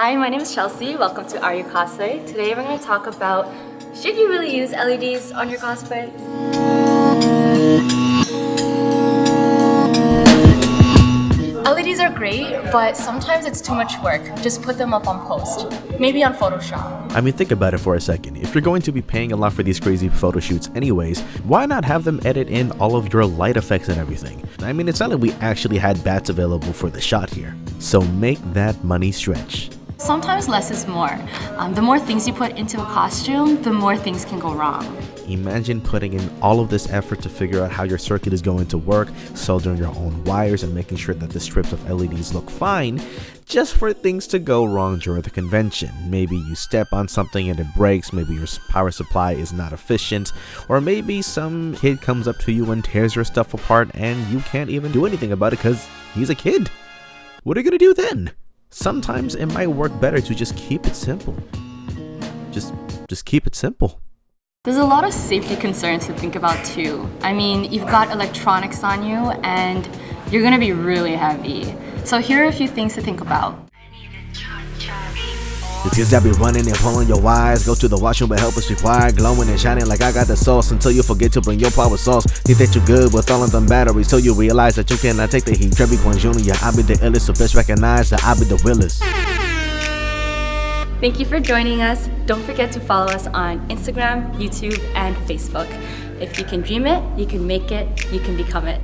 Hi, my name is Chelsea. Welcome to Are You Cosplay? Today we're going to talk about, should you really use LEDs on your cosplay? LEDs are great, but sometimes it's too much work. Just put them up on post, maybe on Photoshop. I mean, think about it for a second. If you're going to be paying a lot for these crazy photo shoots anyways, why not have them edit in all of your light effects and everything? I mean, it's not like we actually had bats available for the shot here. So make that money stretch. Sometimes less is more. The more things you put into a costume, the more things can go wrong. Imagine putting in all of this effort to figure out how your circuit is going to work, soldering your own wires and making sure that the strips of LEDs look fine, just for things to go wrong during the convention. Maybe you step on something and it breaks, maybe your power supply is not efficient, or maybe some kid comes up to you and tears your stuff apart and you can't even do anything about it because he's a kid. What are you gonna do then? Sometimes it might work better to just keep it simple. Just keep it simple. There's a lot of safety concerns to think about too. I mean, you've got electronics on you and you're gonna be really heavy. So here are a few things to think about. The kids that be running and pulling your wires, go to the washroom but help is required, glowing and shining like I got the sauce until you forget to bring your power source. Think that you're good with all of them batteries till you realize that you cannot take the heat. Kirby Kwan Jr, I be the illest, so best recognize that I be the realest. Thank you for joining us. Don't forget to follow us on Instagram, YouTube, and Facebook. If you can dream it, you can make it, you can become it.